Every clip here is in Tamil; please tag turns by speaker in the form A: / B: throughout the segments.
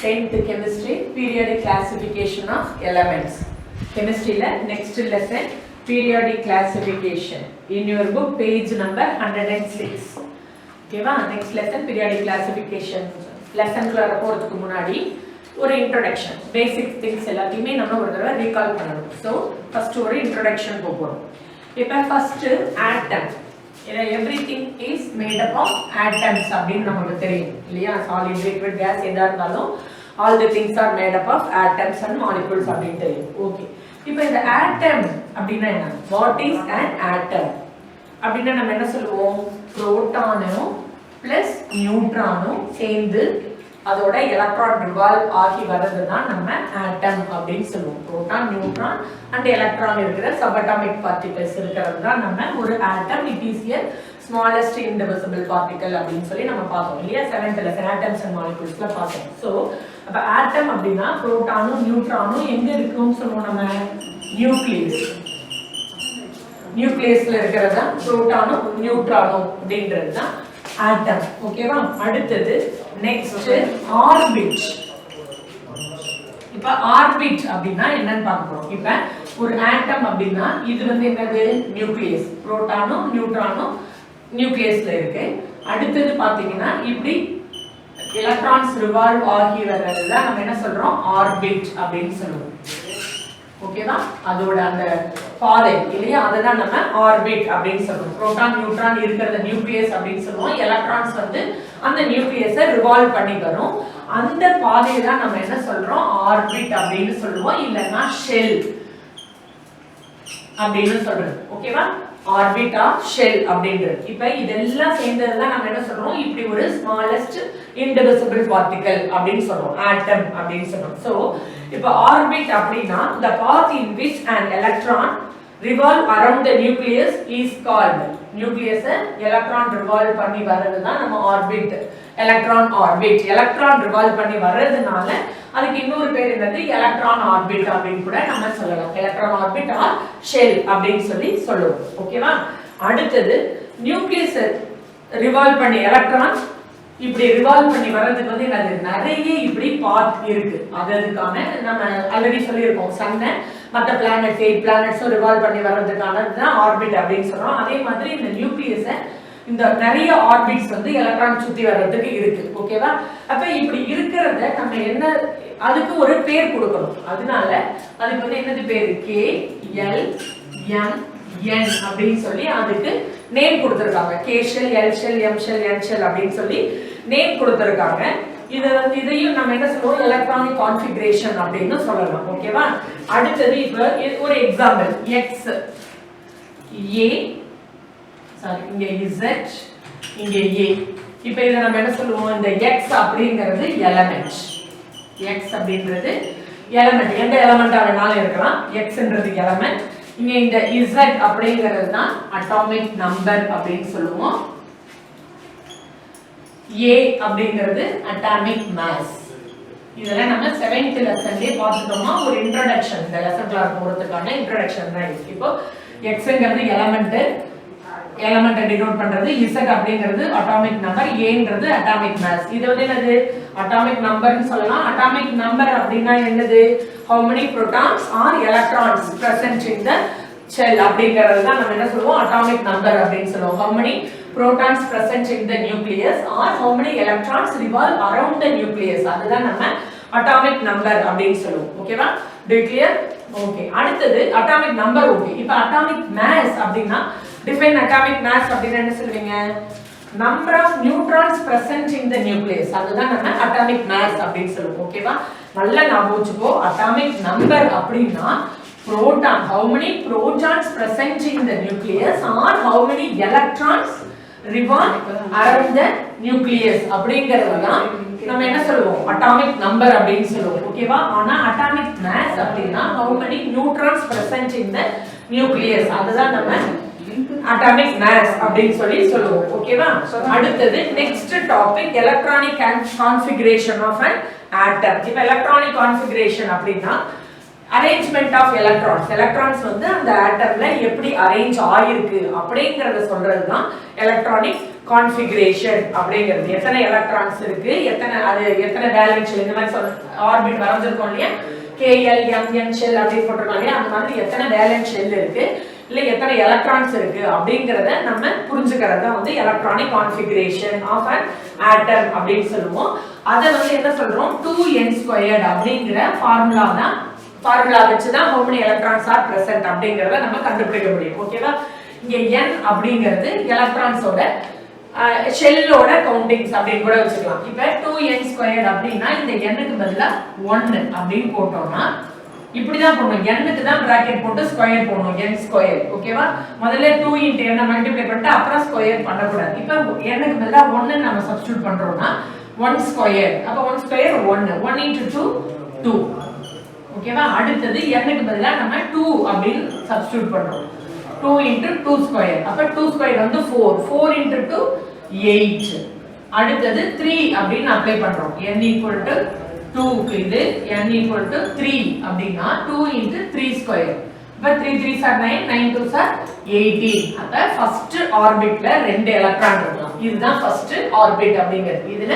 A: 10th chemistry periodic classification of elements. Chemistry la next lesson periodic classification in your book page number 106. Okay va, next lesson periodic classification. Lesson ku போறதுக்கு முன்னாடி ஒரு introduction basic things எல்லாத்தையுமே நம்ம ஒரு தடவை recall பண்ணணும். So first ஒரு introduction போறோம். இப்போ first atom. Everything is made up of atoms அப்படினு நமக்கு தெரியும் இல்லையா? Solid, liquid, gas எதா இருந்தாலும் all the things are made up of atoms and molecules அப்படினு தெரியும். Okay. இப்போ இந்த atom அப்படினா என்ன? What is an atom? அப்படினா நம்ம என்ன சொல்லுவோம்? புரோட்டானும் plus நியூட்ரானும் சேர்ந்து அதோட எலக்ட்ரான் ரிவால்வ் ஆகி வரது தான் நம்ம ஆட்டம் அப்படினு சொல்லுவோம். புரோட்டான், நியூட்ரான் and எலக்ட்ரான் இருக்கிற சப்அட்டாமிக் பார்ட்டிகல்ஸ் இருக்கிறது தான் நம்ம ஒரு atom. It is a smallest indivisible particle அப்படினு சொல்லி நம்ம பார்த்தோம் இல்லையா? 7th lesson atoms and moleculesல பார்த்தோம். சோ அப்ப ஆட்டம் அப்படினா புரோட்டானும் நியூட்ரானும் எங்க இருக்குன்னு சொல்லுவோம் நம்ம? நியூக்ளியஸ். நியூக்ளியஸ்ல இருக்கிறது தான் புரோட்டானும் நியூட்ரானும் அப்படின்றது தான் atom. ஓகேவா? அடுத்தது next orbit. இப்ப orbit அப்படினா என்னன்னு பார்க்க போறோம். இப்ப ஒரு atom அப்படினா இது வந்து என்னது? நியூக்ளியஸ். புரோட்டானும் நியூட்ரானும் நியூக்ளியஸ்ல இருக்கு. அடுத்தது பாத்தீங்கன்னா இப்படி எலக்ட்ரான்ஸ் ரிவால்வ் ஆகி வர்றது தான் நம்ம என்ன சொல்றோம்? ஆர்பிட் அப்படினு சொல்லுவோம். ஓகேவா? அதோட அந்த பாதை இல்லையா? அதுதான் நம்ம ஆர்பிட் அப்படினு சொல்றோம். புரோட்டான் நியூட்ரான் இருக்கிறத நியூக்ளியஸ் அப்படினு சொல்லுவோம். எலக்ட்ரான்ஸ் வந்து அந்த நியூக்ளியஸை ரிவால்வ் பண்ணி வரும். அந்த பாதையை தான் நம்ம என்ன சொல்றோம்? ஆர்பிட் அப்படினு சொல்லுவோம். இல்லனா ஷெல் அப்படினு சொல்றோம். ஓகேவா? ஆர்பிட் ஆர் ஷெல் அப்படின்றது. இப்போ இதெல்லாம் சேர்ந்தது தான் நம்ம என்ன சொல்றோம்? இப்படி ஒரு ஸ்மாலஸ்ட் indivisible particle அப்படினு சொல்றோம். ஆட்டம் அப்படினு சொல்றோம். சோ இப்போ ஆர்பிட் அப்படினா the path in which an electron revolve around the nucleus is called. nucleus electron revolve பண்ணி வரது தான் நம்ம orbit. Electron orbit. Electron revolve பண்ணி வர்றதுனால அதுக்கு இன்னொரு பேர் என்னது? எலக்ட்ரான் ஆர்பிட் அப்படினு கூட நம்ம சொல்லலாம். எலக்ட்ரான் ஆர்பிட் ஆர் ஷெல் அப்படினு சொல்லி சொல்லுவோம். ஓகேவா? அடுத்தது நியூக்ளியஸ் ரிவால்வ் பண்ணி எலக்ட்ரான் இப்படி ரிவால்வ் பண்ணி வர்றதுக்கு வந்து என்னது? நிறைய இப்படி பாத் இருக்கு. அதுக்கான நம்ம ஆல்ரெடி சொல்லியிருக்கோம். சன்னை மற்ற பிளானட்ஸ் 8 பிளானட்ஸும் ரிவால்வ் பண்ணி வர்றதுக்கான தான் ஆர்பிட் அப்படின்னு சொல்றோம். அதே மாதிரி இந்த நியூக்ளியஸை இந்த நிறைய ஆர்பிட்ஸ் வந்து எலக்ட்ரான் சுத்தி வர்றதுக்கு இருக்கு. ஓகேவா? அப்ப இப்படி இருக்கிறத நம்ம என்ன அதுக்கு ஒரு பேர் கொடுக்கணும். அதனால அதுக்கு வந்து என்னது பேரு? கே எல் எம் என் அப்படின்னு சொல்லி அதுக்கு நேம் கொடுத்திருக்காங்க. K shell, L shell, M shell, N shell அப்படின்னு சொல்லி நேம் கொடுத்திருக்காங்க. இத வந்து இதையும் நம்ம என்ன சொல்லுவோம்? எலக்ட்ரானிக் கான்ஃபிகரேஷன் அப்படின்னு சொல்லலாம். ஓகேவா? அடுத்தது இப்ப ஒரு எக்ஸாம்பிள் எக்ஸ் ஏ இங்க Z இங்க A. இப்போ இத நம்ம என்ன சொல்லுவோம்? இந்த X அப்படிங்கிறது எலிமெண்ட். X அப்படிங்கிறது எலிமெண்ட். எந்த எலிமெண்டா வேணாலும் இருக்கலாம். Xன்றது எலிமெண்ட். இங்க இந்த Z அப்படிங்கிறது தான் அட்டாமிக் நம்பர் அப்படினு சொல்லுவோம். A அப்படிங்கிறது அட்டாமிக் மாஸ். இதெல்லாம் நம்ம 7th லெசன்லயே பார்த்துட்டோமா? ஒரு இன்ட்ரோடக்ஷன். இந்த லெசன் கிளாஸ் போறதுக்கான இன்ட்ரோடக்ஷன் தான் இது. இப்போ Xங்கிறது எலிமெண்ட். எலிமெண்ட் டினோட் பண்றது. Z அப்படிங்கிறது அட்டாமிக் நம்பர். Aங்கிறது அட்டாமிக் மாஸ். இது வந்து என்னது? அட்டாமிக் நம்பர்னு சொல்லலாம். அட்டாமிக் நம்பர் அப்படினா என்னது? how many protons or electrons present in the shell அப்படிங்கிறது தான் நம்ம என்ன சொல்லுவோம்? அட்டாமிக் நம்பர் அப்படினு சொல்லுவோம். how many protons present in the nucleus or how many electrons revolve around the nucleus, அதுதான் நம்ம அட்டாமிக் நம்பர் அப்படினு சொல்லுவோம். ஓகேவா? do you clear? ஓகே. அடுத்தது அட்டாமிக் நம்பர். ஓகே. இப்போ அட்டாமிக் மாஸ் அப்படினா define atomic mass அப்படினா என்ன சொல்வீங்க? number of neutrons present in the nucleus, அதுதான் நம்ம atomic mass அப்படினு சொல்லுவோம். ஓகேவா? நல்லா ஞாபகம் வச்சுக்கோ. atomic number அப்படினா proton, how many protons present in the nucleus or how many electrons revolve around the nucleus அப்படிங்கிறது தான் நம்ம என்ன சொல்லுவோம்? atomic number அப்படினு சொல்லுவோம். ஓகேவா? ஆனா atomic mass அப்படினா how many neutrons present in the nucleus, அதுதான் நம்ம atomic mass அப்படினு சொல்லி சொல்லுவோம். ஓகேவா? அடுத்தது next topic electronic configuration of an atom. இப்போ எலக்ட்ரானிக் கான்ஃபிகரேஷன் அப்படினா அரேஞ்ச்மெண்ட் ஆஃப் எலக்ட்ரான்ஸ். எலக்ட்ரான்ஸ் வந்து அந்த ஆட்டம்ல எப்படி அரேஞ்ச் ஆயிருக்கு அப்படிங்கறத சொல்றது தான் எலக்ட்ரானிக் கான்ஃபிகரேஷன் அப்படிங்கிறது. எத்தனை எலக்ட்ரான்ஸ் இருக்கு, எத்தனை வேலன்ஸ் ஷெல், இந்த மாதிரி ஆர்பிட் வரைஞ்சிருக்கோம் இல்லையா, KL MN ஷெல் அப்படி போட்டிருக்கோம் இல்லையா, அந்த மாதிரி எத்தனை வேலன்ஸ் ஷெல் இருக்கு, இல்ல எத்தனை எலக்ட்ரான்ஸ் இருக்கு அப்படிங்கறத நம்ம புரிஞ்சுக்கிறது வந்து electronic configuration of an atom அப்படின்னு சொல்லுவோம். அதை வந்து என்ன சொல்றோம், 2n² அப்படிங்கிற ஃபார்முலா வச்சு தான் how many electrons are present அப்படிங்கறத நம்ம கண்டுபிடிக்க முடியும். ஓகேவா? இங்க n அப்படிங்கிறது எலக்ட்ரான்ஸோட ஷெல்லோட கவுண்டிங்ஸ் அப்படின்னு கூட வச்சுக்கலாம். இப்ப 2n² அப்படின்னா இந்த n க்கு பதிலா 1 அப்படின்னு போட்டோம்னா இப்படிதான் போடணும். n க்கு தான் பிராக்கெட் போட்டு ஸ்கொயர் போடணும், n². ஓகேவா? முதல்ல 2 × n மல்டிப்ளை பண்ணிட்டு அப்புறம் ஸ்கொயர் பண்ண கூடாது. இப்ப n க்கு பதிலா 1 நம்ம சப்ஸ்டிட்யூட் பண்றோம்னா 1². அப்ப 1² 1 1 × 2 2. ஓகேவா? அடுத்தது n க்கு பதிலா நம்ம 2 அப்படின்னு சப்ஸ்டிட்யூட் பண்றோம். 2 × 2². அப்ப 2² வந்து 4 4 × 2 8. அடுத்தது 3 அப்படின்னு அப்ளை பண்றோம். n = 2 க்கு இது n = 3 அப்படினா 2 × 3². அப்ப 3 3s are 9 9 2s are 18. அப்ப ஃபர்ஸ்ட் ஆர்பிட்ல 2 எலக்ட்ரான் இருக்கலாம். இதுதான் ஃபர்ஸ்ட் ஆர்பிட் அப்படிங்கிறது. இதுல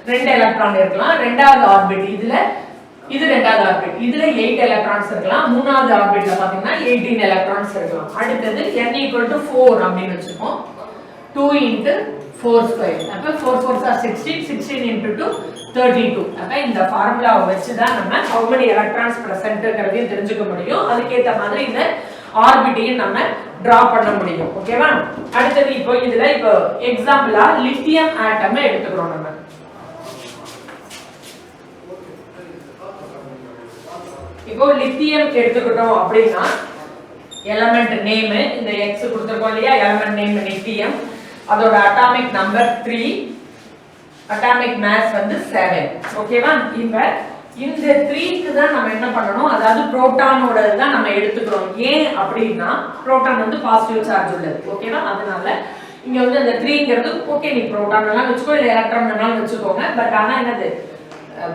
A: 2 எலக்ட்ரான் இருக்கலாம். இரண்டாவது ஆர்பிட் இது ரெண்டாவது ஆர்பிட். இதுல 8 எலக்ட்ரான்ஸ் இருக்கலாம். மூணாவது ஆர்பிட்ல பாத்தீங்கன்னா 18 எலக்ட்ரான்ஸ் இருக்கலாம். அடுத்தது n = 4 அப்படினு வெச்சுப்போம். 2 × 4². அப்ப 4 4s are 16 16 × 2 32. அப்ப இந்த ஃபார்முலாவை வச்சு தான் நம்ம how many electrons presentங்கறதையும் தெரிஞ்சுக்க முடியும். அதுக்கு ஏத்த மாதிரி இந்த ஆர்பிட்டையும் நம்ம டிரா பண்ண முடியும். ஓகேவா? அடுத்தது இப்போ இதுல எக்ஸாம்பிளா லித்தியம் ஆட்டம் எடுத்துக்கிறோம். நம்ம இப்போ லித்தியம் எடுத்துக்கிட்டோம் அப்படின்னா எலிமெண்ட் நேம் இந்த x கொடுத்திருக்கோம் இல்லையா, எலிமெண்ட் நேம் லித்தியம், அதோட அட்டாமிக் நம்பர் 3, அட்டாமிக் மாஸ் வந்து 7. ஓகேவா? இந்த 3க்கு தான் நம்ம என்ன பண்ணணும், அதாவது புரோட்டானோட தான் நம்ம எடுத்துக்கிறோம். ஏன் அப்படின்னா புரோட்டான் வந்து பாசிட்டிவ் சார்ஜ் உள்ளது. ஓகேவா? அதனால இங்க வந்து அந்த 3ங்கிறது ஓகே, நீ புரோட்டான் எல்லாம் வெச்சுக்கோ, இல்ல எலக்ட்ரான் எல்லாம் வெச்சுக்கோங்க. பட் ஆனா என்னது,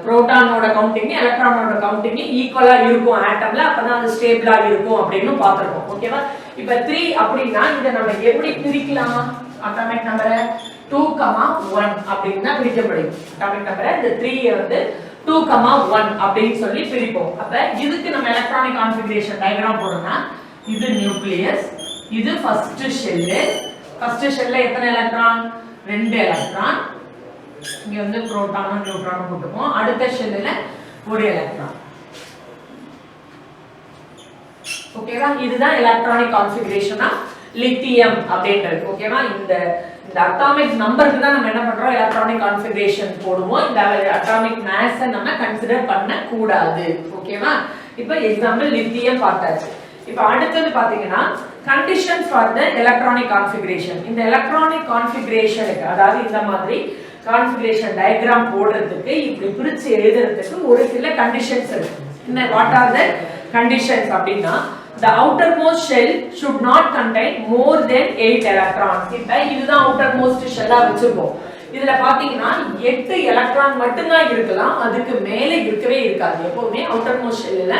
A: புரோட்டானோட கவுண்டிங் எலக்ட்ரானோட கவுண்டிங் ஈக்குவலா இருக்கும் ஆட்டம்ல. அப்பதான் அது ஸ்டேபிளா இருக்கும் அப்படின்னு பார்த்திருக்கோம். ஓகேவா? இப்ப 3 அப்படினா இத நம்ம எப்படி பிரிக்கலாம், அட்டாமிக் நம்பரை 2, 1 அப்படினா பிரிக்க முடியும். அட்டாமிக் நம்பரை இந்த 3 வந்து 2, 1 அப்படின்னு சொல்லி பிரிப்போம். அப்ப இதுக்கு நம்ம எலக்ட்ரானிக் கான்ஃபிகரேஷன் டயகிராம் போடணும்னா இது நியூக்ளியஸ், இது ஃபர்ஸ்ட் ஷெல். ஃபர்ஸ்ட் ஷெல்ல எத்தனை எலக்ட்ரான், 2 எலக்ட்ரான். இங்க வந்து புரோட்டானும் நியூட்ரானும் போட்டுப்போம். அடுத்த ஷெல்லுல 1 எலக்ட்ரான். ஓகேவா? இதுதான் எலக்ட்ரானிக் கான்ஃபிகரேஷன் ஆஃப் லித்தியம் அப்படின்றது. ஓகேவா? இந்த அட்டாமிக் நம்பருக்கு தான் நம்ம என்ன பண்றோம், எலக்ட்ரானிக் கான்ஃபிகரேஷன் போடுவோம். இந்த அட்டாமிக் மாஸ் நம்ம கன்சிடர் பண்ண கூடாது. ஓகேவா? இப்போ எக்ஸாம்பிள் லித்தியம் பார்த்தாச்சு. இப்போ அடுத்தது பாத்தீங்கன்னா conditions for the electronic configuration. இந்த எலக்ட்ரானிக் கான்ஃபிகரேஷனுக்கு, அதாவது இந்த மாதிரி கான்ஃபிகரேஷன் டயகிராம் போடுறதுக்கு, இப்படி பிரிச்சு எழுதுறதுக்கு ஒரு சில கண்டிஷன்ஸ் இருக்கு. இந்த வாட் ஆர் தி கண்டிஷன்ஸ் அப்படினா, the outermost shell should not contain more than 8 electrons. இப்ப இதுதான் outermost shell-ஆ வெச்சிருக்கோம். இதுல பாத்தீங்கன்னா 8 எலக்ட்ரான் மட்டும் தான் இருக்கலாம், அதுக்கு மேல இருக்கவே இருக்காது. எப்பவுமே outermost shell-ல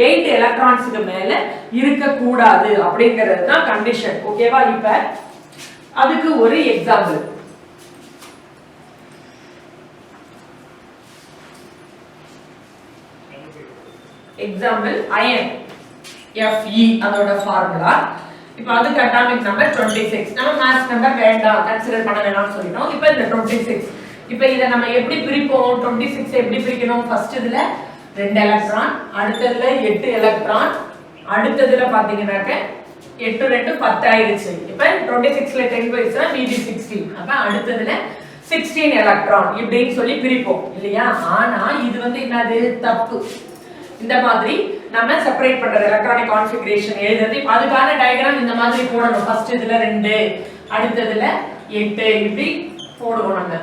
A: 8 எலக்ட்ரான்ஸ்க்கு மேல இருக்க கூடாது அப்படிங்கிறது தான் கண்டிஷன். ஓகேவா? இப்ப அதுக்கு ஒரு எக்ஸாம்பிள். அயன் Fe அதோட ஃபார்முலா. இப்போ அதுக்கு அட்டாமிக் நம்பர் 26. நம்ம மாஸ் நம்பர் வேண்டாம், கன்சிடர் பண்ண வேண்டாம்னு சொல்லிட்டோம். இப்போ இந்த 26, இப்போ இத நம்ம எப்படி பிரிப்போம், 26 எப்படி பிரிக்கணும், ஃபர்ஸ்ட் இதுல 2 எலக்ட்ரான், அடுத்ததுல 8 எலக்ட்ரான், அடுத்ததுல பாத்தீங்கன்னாக்க 8 2 10 ஆயிடுச்சு. இப்போ 26ல 10 போயிடுச்சுனா மீதி 16. அப்ப அடுத்ததுல 16 எலக்ட்ரான் இப்படின்னு சொல்லி பிரிப்போம் இல்லையா? ஆனா இது வந்து என்னது, தப்பு. இந்த மாதிரி நம்ம செப்பரேட் பண்றது எலக்ட்ரானிக் கான்ஃபிகரேஷன் எழுதுறது. அதுக்கான டயகிராம் இந்த மாதிரி போடணும். ஃபர்ஸ்ட் இதுல 2, அடுத்ததுல 8 இப்படி போடுவோம். நம்ம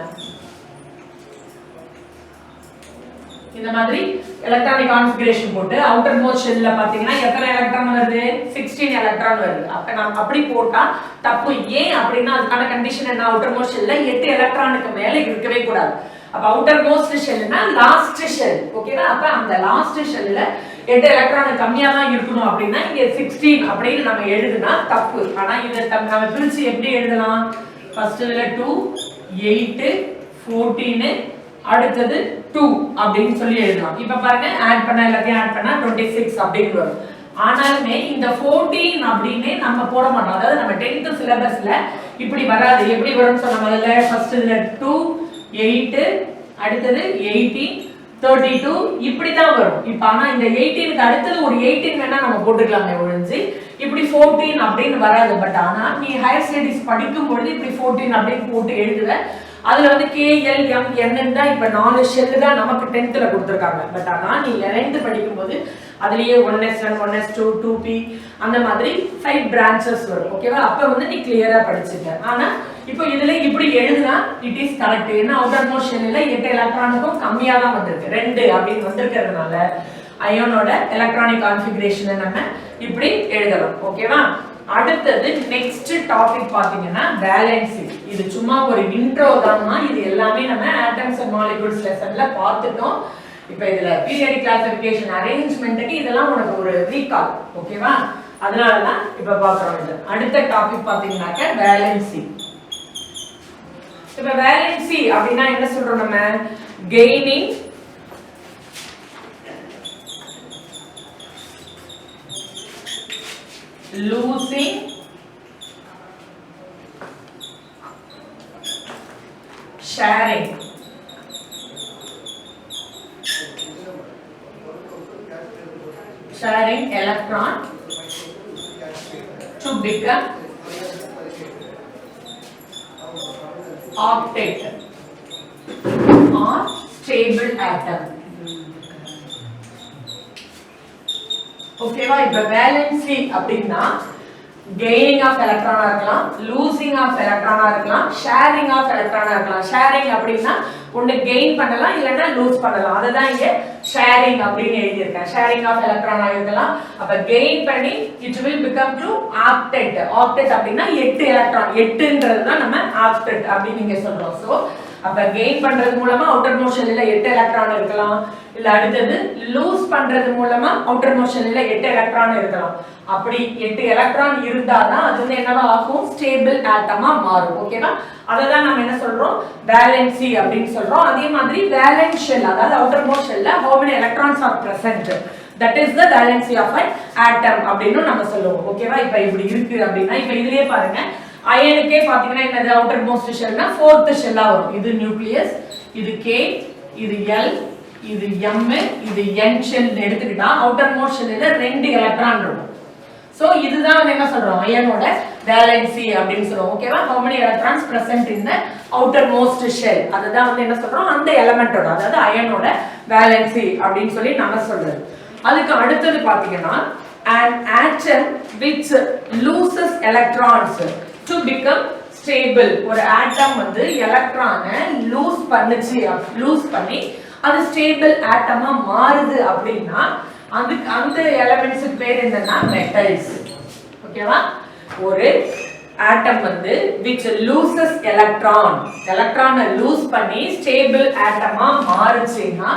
A: இந்த மாதிரி எலக்ட்ரானிக் கான்ஃபிகரேஷன் போட்டு அவுட்டர் மோஸ்ட் ஷெல்ல பாத்தீங்கன்னா எத்தனை எலக்ட்ரான் வருது, 16 எலக்ட்ரான் வருது. அப்ப நம்ம அப்படி போட்டா தப்பு. ஏன் அப்படின்னா அதுக்கான கண்டிஷன் என்ன, அவுட்டர் மோஸ்ட் ஷெல்ல 8 எலக்ட்ரானுக்கு மேல இருக்கவே கூடாது. அப்ப அவுட்டர் மோஸ்ட் ஷெல்னா லாஸ்ட் ஷெல். ஓகேவா? அப்ப அந்த லாஸ்ட் ஷெல்ல 8 எலக்ட்ரான் கம்மியா தான் இருக்கணும் அப்படின்னா இங்க 16 அப்படின்னு நம்ம எழுதுனா தப்பு. ஆனா இத நம்ம பிரிச்சு எப்படி எழுதலாம்? ஃபர்ஸ்ட் இதுல 2 8 14 அடுத்தது 2 அப்படின்னு சொல்லி எழுதலாம். இப்ப பாருங்க ஆட் பண்ண எல்லாத்தையும் ஆட் பண்ணா 26 அப்படின்னு வரும். ஆனாலுமே இந்த 14 அப்படினே நம்ம போட மாட்டோம். அதாவது நம்ம 10th சிலபஸ்ல இப்படி வராது. எப்படி வரும்னு சொன்ன முதல்ல ஃபர்ஸ்ட் இதுல 2 8 அடுத்தது 18 32 இப்படி தான் வரும். இப்போ ஆனா இந்த 18க்கு அடுத்தது ஒரு 18 வேணா நம்ம போட்டுக்கலாமே ஒழிஞ்சு இப்படி 14 அப்படின்னு வராது. பட் ஆனா நீ ஹையர் ஸ்டடீஸ் படிக்கும் பொழுது இப்படி 14 அப்படின்னு போட்டு எழுதுவ. அதுல வந்து KLM தான் இப்ப 4 ஷெல் தான் நமக்கு 10th கொடுத்திருக்காங்க. பட் ஆனா நீ 11th படிக்கும்போது அதுலயே 1s1 1s2 2p அந்த மாதிரி 5 branches வரும். ஓகேவா? அப்ப வந்து நீ கிளியரா படிச்சுக்க. ஆனா இப்போ இதுல இப்படி எழுதுனா இட் இஸ் கரெக்ட். ஏன்னா அவுட்டர் மோஸ்ட் ஷெல்ல 8 எலக்ட்ரானுக்கும் கம்மியா தான் வந்திருக்கு. 2 அப்படின்னு வந்திருக்கிறதுனால அயோனோட எலக்ட்ரானிக் கான்ஃபிகரேஷனை நம்ம இப்படி எழுதலாம். ஓகேவா? அடுத்தது நெக்ஸ்ட் டாபிக் பாத்தீங்கன்னா வேலன்சி. இது சும்மா ஒரு இன்ட்ரோ தான்மா. இது எல்லாமே நம்ம ஆட்டம்ஸ் அண்ட் மாலிக்யூல்ஸ் லெசன்ல பார்த்துட்டோம். இப்போ இதுல பீரியாடிக் கிளாசிஃபிகேஷன் அரேஞ்ச்மென்ட்க்கு இதெல்லாம் உனக்கு ஒரு ரீகால். ஓகேவா? அதனால தான் இப்ப பார்க்கறோம். இது அடுத்த டாபிக் பாத்தீங்கன்னாக்க வேலன்சி. இப்ப வேலன்சி அப்படினா என்ன சொல்றோம் நம்ம? Gaining losing sharing electron to become octet or stable atom. ஓகேவா? இப்ப வேலன்சி அப்படின்னா கெய்னிங் ஆஃப் எலக்ட்ரானா இருக்கலாம், லூசிங் ஆஃப் எலக்ட்ரானா இருக்கலாம், ஷேரிங் ஆஃப் எலக்ட்ரானா இருக்கலாம். ஷேரிங் அப்படின்னா ஒன்னு கெயின் பண்ணலாம் இல்லனா லூஸ் பண்ணலாம். அதுதான் இங்க ஷேரிங் அப்படின்னு எழுதி இருக்கேன். ஷேரிங் ஆஃப் எலக்ட்ரானா இருக்கலாம். அப்ப கெயின் பண்ணி it will become to octet. octet அப்படின்னா 8 எலக்ட்ரான். 8ன்றது தான் நம்ம octet அப்படி நீங்க சொல்றோம். சோ அப்ப கெயின் பண்றது மூலமா அவுட்டர் மோஸ்ட் ஷெல்ல 8 எலக்ட்ரான் இருக்கலாம். இல்ல அடுத்தது லூஸ் பண்றது மூலமா அவுட்டர் மோஸ்ட் ஷெல்ல 8 எலக்ட்ரான் இருக்கலாம். அப்படி 8 எலக்ட்ரான் இருந்தாதான் அது வந்து என்னவா ஆகும்? ஸ்டேபிள் ஆட்டமா மாறும். ஓகேவா? அததான் நம்ம என்ன சொல்றோம்? வேலன்சி அப்படின்னு சொல்றோம். அதே மாதிரி வேலன்ஸ் ஷெல், அதாவது அவுட்டர் மோஸ்ட் ஷெல்ல how many electrons are present, that is the valency of an atom அப்படின்னு நம்ம சொல்லுவோம். ஓகேவா? இப்ப இப்படி இருக்கு அப்படின்னா இப்ப இதுலயே பாருங்க அயனுக்கே பாத்தீங்கன்னா என்னது? அவுட்டர் மோஸ்ட் ஷெல்னா 4th ஷெல்லா வரும். இது நியூக்ளியஸ், இது K, இது L, இது M, இது N ஷெல் எடுத்துக்கிட்டா அவுட்டர் மோஸ்ட் ஷெல்ல 2 எலக்ட்ரான் இருக்கும். சோ இதுதான் என்ன சொல்றோம்? அயனோட வேலன்சி அப்படின்னு சொல்றோம். ஓகேவா? how many electrons present in the outermost shell, அதுதான் வந்து என்ன சொல்றோம்? அந்த எலிமெண்டோட, அதாவது அயனோட வேலன்சி அப்படின்னு சொல்லி நம்ம சொல்றது. அதுக்கு அடுத்தது பாத்தீங்கன்னா an atom which loses electrons to become stable. ஒரு ஆட்டம் வந்து எலக்ட்ரானை லூஸ் பண்ணி அது ஸ்டேபிள் ஆட்டமா மாறுது அப்படின்னா அதுக்கு அந்த எலிமெண்ட்ஸ்க்கு பேர் என்னன்னா மெட்டல்ஸ். ஓகேவா? ஒரு ஆட்டம் வந்து which loses எலக்ட்ரானை லூஸ் பண்ணி ஸ்டேபிள் ஆட்டமா மாறுச்சுன்னா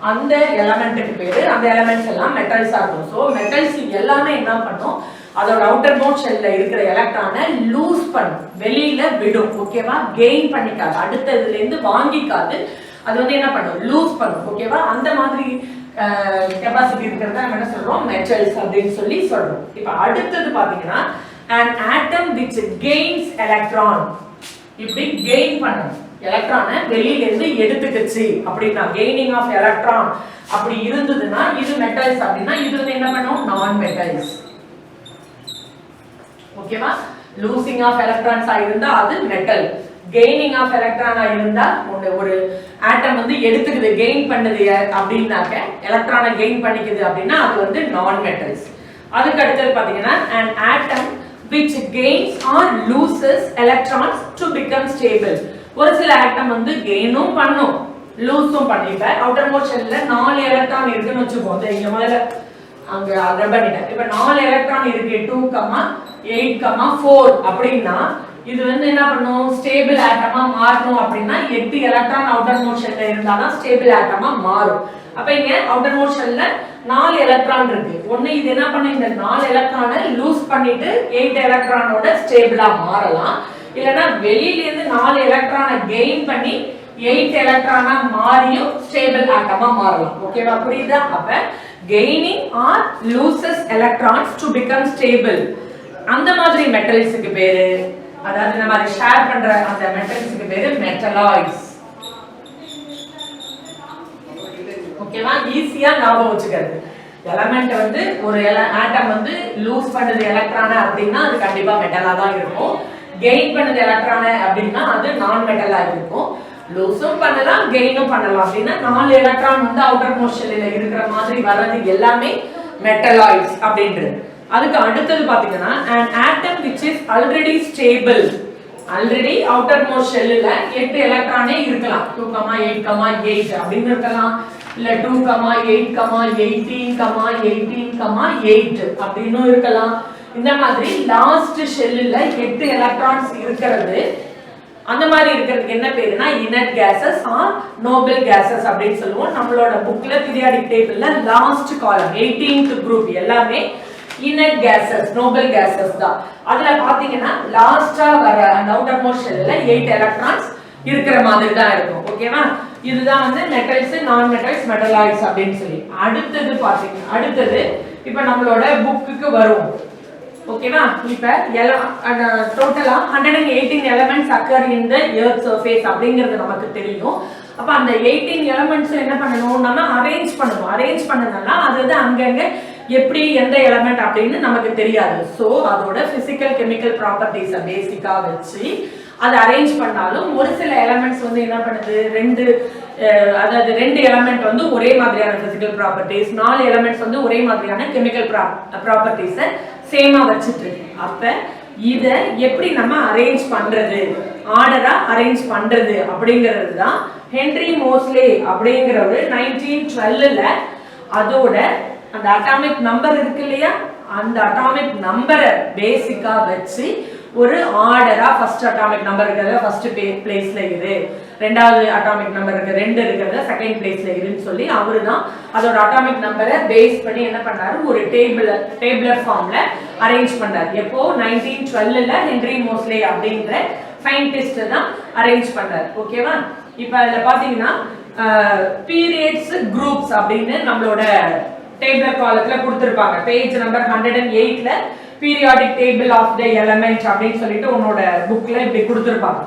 A: அந்த எலிமெண்ட்க்கு பேரு, அந்த எலிமெண்ட்ஸ் எல்லாம் மெட்டல்ஸா இருக்கும். சோ மெட்டல்ஸ் எல்லாமே என்ன பண்ணும்? அதோட அவுட்டர் மோஸ்ட் ஷெல்ல இருக்கிற எலக்ட்ரானை லூஸ் பண்ணும், வெளியில விடும். ஓகேவா? கெயின் பண்ணிக்காது, அடுத்ததுல இருந்து வாங்கிக்காது. அது வந்து என்ன பண்ணும்? லூஸ் பண்ணும். ஓகேவா? அந்த மாதிரி கெபாசிட்டி இருக்கிறத நம்ம என்ன சொல்றோம்? மெட்டல்ஸ் அப்படின்னு சொல்லி சொல்றோம். இப்போ அடுத்தது பாத்தீங்கன்னா an atom which gains electron, இப்படி கெயின் பண்ணும் எலக்ட்ரானை வெளியில இருந்து எடுத்துக்கிச்சு அப்படின்னா கெய்னிங் ஆஃப் எலக்ட்ரான் அப்படி இருந்ததுன்னா இது மெட்டல்ஸ். அப்படின்னா இது வந்து என்ன பண்ணும்? நான் மெட்டல்ஸ். ஓகேவா? லூசிங் ஆஃப் எலக்ட்ரான்ஸா இருந்தா அது மெட்டல், கெய்னிங் ஆஃப் எலக்ட்ரானா இருந்தா ஒரு ஆட்டம் வந்து எடுத்துக்குது, கெயின் பண்ணுது அப்படின்னாக்க எலக்ட்ரானை கெயின் பண்ணிக்குது அப்படின்னா அது வந்து நான் மெட்டல்ஸ். அதுக்கு அடுத்தது பாத்தீங்கன்னா an atom which gains or loses electrons to become stable. ஒரு சில ஆட்டம் வந்து கெயினும் பண்ணும் லூஸும் பண்ணிட்ட. அவுட்டர் மோஸ்ட் ஷெல்ல 4 எலக்ட்ரான் இருக்குன்னு வச்சுக்கோங்க. இங்க முதல்ல அங்க ரப் பண்ணிட்டேன். இப்ப 4 எலக்ட்ரான் இருக்கு 2, 8, 4 அப்படின்னா இது வந்து என்ன பண்ணும்? ஸ்டேபிள் ஆட்டமா மாறணும் அப்படின்னா 8 எலக்ட்ரான் அவுட்டர் மோஸ்ட் ஷெல்ல இருந்தாதான் ஸ்டேபிள் ஆட்டமா மாறும். அப்ப இங்க அவுட்டர் மோஸ்ட் ஷெல்ல 4 எலக்ட்ரான் இருக்கு. ஒண்ணு இது என்ன பண்ண இந்த 4 எலக்ட்ரானை லூஸ் பண்ணிட்டு 8 எலக்ட்ரானோட ஸ்டேபிளா மாறலாம். இல்லனா வெளியில இருந்து 4 எலக்ட்ரானை கெயின் பண்ணி 8 எலக்ட்ரானா மாறியும் ஸ்டேபிள் ஆட்டமா மாறலாம். ஓகேவா? புரியுதா? அப்ப gaining or loses electrons to become stable அந்த மாதிரி மெட்டல்ஸ்க்கு பேரு, அதாவது இந்த மாதிரி ஷேர் பண்ற அந்த மெட்டல்ஸ்க்கு பேரு மெட்டலாய்ட்ஸ். ஓகேவா? ஈஸியா ஞாபகம் வச்சுக்கிறது. எலிமெண்ட் வந்து ஒரு ஆட்டம் வந்து லூஸ் பண்ணுது எலக்ட்ரானை அப்படின்னா அது கண்டிப்பா மெட்டலா தான் இருக்கும். கெயின் பண்ணுது எலக்ட்ரானை அப்படின்னா அது நான் மெட்டலா இருக்கும். லூஸும் பண்ணலாம் கெயினும் பண்ணலாம். அப்படின்னா 4 எலக்ட்ரான் வந்து அவுட்டர் மோஸ்ட் ஷெல்லில் இருக்கிற மாதிரி வர்றது எல்லாமே மெட்டலாய்ட்ஸ் அப்படின்றது. அதுக்கு அடுத்தது பாத்தீங்கன்னா an atom which is already stable, already outermost ஷெல்லில் 8 எலக்ட்ரானே இருக்கலாம். 2,8,8 அப்படின்னு இருக்கலாம். இல்ல 2,8,18,18,8 அப்படின்னு இருக்கலாம். இந்த மாதிரி லாஸ்ட் ஷெல்லில் 8 எலக்ட்ரான்ஸ் இருக்கிறது. அந்த மாதிரி இருக்கிறதுக்கு என்ன பேருனா inert gases or noble gases அப்படின்னு சொல்லுவோம். நம்மளோட புக்ல பீரியாடிக் டேபிள்ல லாஸ்ட் காலம் 18th குரூப் எல்லாமே இனர்ட் கேசஸ் நோபல் கேசஸ் தான். அதுல பாத்தீங்கன்னா லாஸ்டா வர அந்த அவுட்டர் மோஸ்ட் ஷெல்ல 8 எலக்ட்ரான்ஸ் இருக்கிற மாதிரி தான் இருக்கும். ஓகேவா? இதுதான் வந்து மெட்டல்ஸ், நான் மெட்டல்ஸ், மெட்டலாய்ட்ஸ் அப்படின்னு சொல்லி. அடுத்தது பாத்தீங்கன்னா அடுத்தது இப்ப நம்மளோட புக்குக்கு வரும். ஓகேவா? இப்ப டோட்டலா 118 elements occur in the earth surface அப்படிங்கிறது நமக்கு தெரியும். அப்ப அந்த 18 எலிமெண்ட்ஸ் என்ன பண்ணணும், நம்ம அரேஞ்ச் பண்ணணும். அரேஞ்ச் பண்ணனால அது அங்கங்க எப்படி எந்த எலிமெண்ட் அப்படின்னு நமக்கு தெரியாது. சோ அதோட பிசிக்கல் கெமிக்கல் ப்ராப்பர்ட்டிஸை பேசிக்கா வச்சு அதை அரேஞ்ச் பண்ணாலும் ஒரு சில எலிமெண்ட்ஸ் வந்து என்ன பண்ணுது, அதாவது 2 எலிமெண்ட் வந்து ஒரே மாதிரியான பிசிக்கல் ப்ராப்பர்ட்டிஸ், 4 எலிமெண்ட்ஸ் வந்து ஒரே மாதிரியான கெமிக்கல் ப்ராப்பர்ட்டிஸை சேமா வச்சுட்டு இருக்கு. அப்ப இத எப்படி நம்ம அரேஞ்ச் பண்றது, ஆர்டரா அரேஞ்ச் பண்றது அப்படிங்கிறது தான் ஹென்றி மோஸ்லே அப்படிங்கிறவர் 1912ல அதோட அந்த அட்டாமிக் நம்பர் இருக்கு இல்லையா, அந்த அட்டாமிக் நம்பரை பேசிக்கா வச்சு ஒரு ஆர்டரா ஃபர்ஸ்ட் அட்டாமிக் நம்பர் இருக்கிறத ஃபர்ஸ்ட் பிளேஸ்ல இரு, ரெண்டாவது அட்டாமிக் நம்பர் இருக்கு 2 இருக்கிறத செகண்ட் பிளேஸ்ல இருன்னு சொல்லி அவரு தான் அதோட அட்டாமிக் நம்பரை பேஸ் பண்ணி என்ன பண்ணாரு, ஒரு டேபிளர் ஃபார்ம்ல அரேஞ்ச் பண்ணாரு. எப்போ 1912ல ஹென்றி மோஸ்லே அப்படிங்கிற சயின்டிஸ்ட் தான் அரேஞ்ச் பண்ணாரு. ஓகேவா? இப்ப அதுல பாத்தீங்கன்னா பீரியட்ஸ் குரூப்ஸ் அப்படின்னு நம்மளோட டேபிளர் காலத்துல கொடுத்திருப்பாங்க. பேஜ் நம்பர் 108ல periodic table of the element அப்படின்னு சொல்லிட்டு உன்னோட புக்ல இப்படி கொடுத்திருப்பாங்க.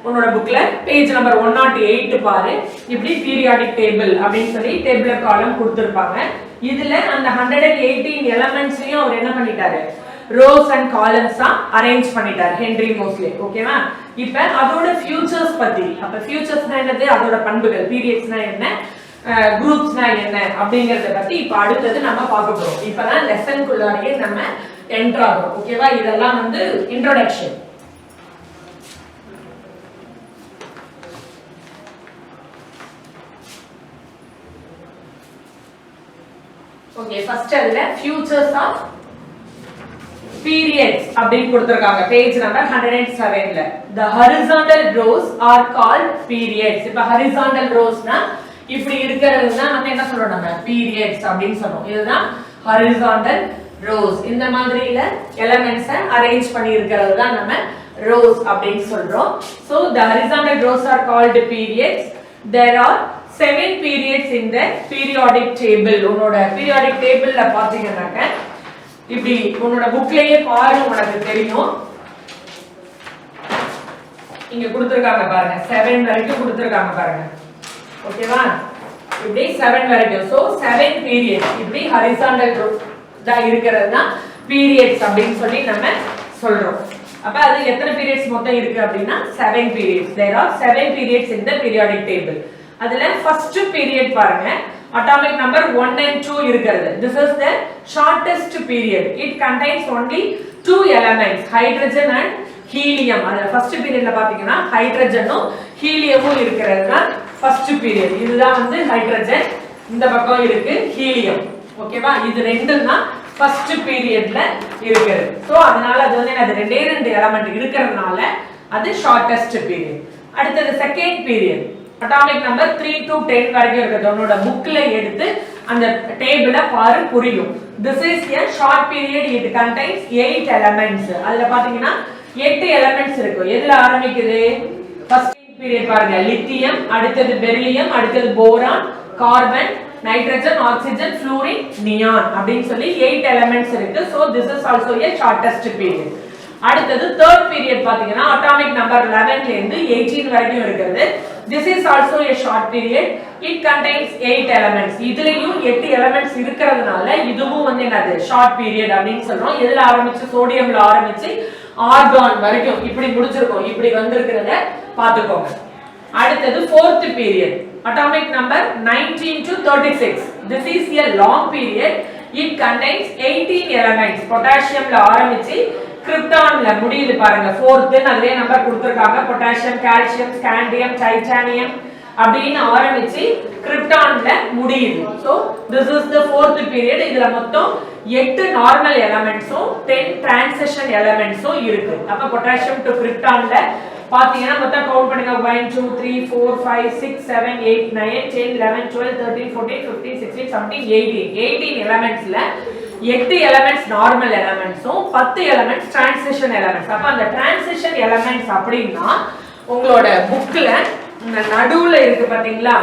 A: உன்னோட புக்ல பேஜ் நம்பர் 108 பாரு, இப்படி பீரியாடிக் டேபிள் அப்படின்னு சொல்லி டேபிளர் காலம் கொடுத்திருப்பாங்க. இதுல அந்த 118 எலிமெண்ட்ஸையும் அவர் என்ன பண்ணிட்டாரு, ரோஸ் அண்ட் காலம்ஸா அரேஞ்ச் பண்ணிட்டார் ஹென்றி மோஸ்லே. ஓகேவா? இப்ப அதோட ஃபியூச்சர்ஸ் பத்தி, அப்ப ஃபியூச்சர்ஸ்னா என்னது, அதோட பண்புகள், பீரியட்ஸ்னா என்ன, குரூப்ஸ்னா என்ன அப்படிங்கறத பத்தி இப்ப அடுத்தது நம்ம பார்க்க போறோம். இப்பதான் லெசன்குள்ளாரியே நம்ம என்டர் ஆகும். ஓகேவா? இதெல்லாம் வந்து இன்ட்ரோடக்ஷன். ஓகே, ஃபர்ஸ்ட் அதுல ஃபியூச்சர்ஸ் ஆஃப் periods அப்படின்னு கொடுத்திருக்காங்க. பேஜ் நம்பர் 107ல the horizontal rows are called periods. இப்ப horizontal rowsனா இப்படி இருக்கிறது தான் நம்ம என்ன சொல்றோம், நம்ம periods அப்படின்னு சொல்றோம். இதுதான் horizontal rows. இந்த மாதிரில எலிமெண்ட்ஸை அரேஞ்ச் பண்ணி இருக்கிறது தான் நம்ம rows அப்படின்னு சொல்றோம். So the horizontal rows are called periods. There are 7 periods in the periodic table. உன்னோட periodic tableல பாத்தீங்கன்னாக்க இப்படி உன்னோட புக்லயே பாரு, உனக்கு தெரியும். இங்க கொடுத்திருக்காங்க பாருங்க, 7 வரைக்கும் கொடுத்திருக்காங்க பாருங்க. ஓகேவா? இப்படி 7 வரைக்கும். சோ 7 பீரியட்ஸ் இப்படி ஹரிசாண்டல் தான் இருக்கிறது தான் பீரியட்ஸ் அப்படின்னு சொல்லி நம்ம சொல்றோம். அப்ப அது எத்தனை பீரியட்ஸ் மொத்தம் இருக்கு அப்படின்னா 7 periods. There are 7 periods in the periodic table. அதுல ஃபர்ஸ்ட் பீரியட் பாருங்க, atomic number 1 and 2 இருக்கிறது. This is the shortest period. It contains only 2 elements, hydrogen and helium. அதுல ஃபர்ஸ்ட் பீரியட்ல பாத்தீங்கன்னா ஹைட்ரஜனும் ஹீலியமும் இருக்கிறது தான் ஃபர்ஸ்ட் பீரியட். இதுதான் வந்து ஹைட்ரஜன், இந்த பக்கம் இருக்கு ஹீலியம். ஓகேவா? இது ரெண்டும் தான் ஃபர்ஸ்ட் பீரியட்ல இருக்குது. சோ அதனால அது வந்து அது ரெண்டு எலிமெண்ட் இருக்கிறதுனால அது ஷார்ட்டஸ்ட் பீரியட். அடுத்தது second period. Atomic number 3 to 10 வரைக்கும் இருக்குது உன்னோட புக்ல எடுத்து அந்த டேபிள பாரு புரியும். This is a short period, it contains 8 elements. அதுல பாத்தீங்கன்னா 8 elements இருக்கு. எதுல ஆரம்பிக்குது? ஃபர்ஸ்ட் பீரியட் பாருங்க, லித்தியம், அடுத்தது பெரிலியம், அடுத்தது boron, carbon, nitrogen, oxygen, fluorine, neon அப்படினு சொல்லி 8 elements இருக்கு. So this is also a shortest period. அடுத்தது third period பாத்தீங்கன்னா அட்டாமிக் நம்பர் 11 ல இருந்து 18 வரைக்கும் இருக்குது. This is also a short period. It contains 8 elements. இதுலயும் 8 elements இருக்குறதுனால இதுவும் வந்து என்னது short period அப்படினு சொல்றோம். எதுல ஆரம்பிச்சு சோடியம்ல ஆரம்பிச்சு ஆர்கான் வரைக்கும் இப்படி முடிச்சிருக்கோம். இப்படி வந்திருக்கிறத பாத்துக்கோங்க. அடுத்தது fourth period. Atomic number 19 to 36. This is a long period. It contains 18 elements. Potassiumல ஆரம்பிச்சு கிரிப்டான்ல முடியுது பாருங்க. fourth அதுலயே நம்பர் கொடுத்திருக்காங்க. பொட்டாசியம், கால்சியம், ஸ்காண்டியம், டைட்டானியம் அப்படினு ஆரம்பிச்சு கிரிப்டான்ல முடியுது. So this is the fourth period. இதுல மொத்தம் 8 நார்மல் எலிமெண்ட்ஸும் 10 டிரான்சிஷன் எலிமெண்ட்ஸும் இருக்கு. அப்ப பொட்டாசியம் டு கிரிப்டான்ல பாத்தீங்கன்னா மொத்தம் கவுண்ட் பண்ணுங்க. 1 2 3 4 5 6 7 8 9 10 11 12 13 14 15 16 17 18 எலிமெண்ட்ஸ்ல 8 எலிமெண்ட்ஸ் நார்மல் எலிமெண்ட்ஸும் 10 எலிமெண்ட்ஸ் டிரான்சிஷன் எலிமெண்ட்ஸ். அப்ப அந்த டிரான்சிஷன் எலிமெண்ட்ஸ் அப்படினா உங்களோட புக்ல இந்த நடுவுல இருக்கு பாத்தீங்களா,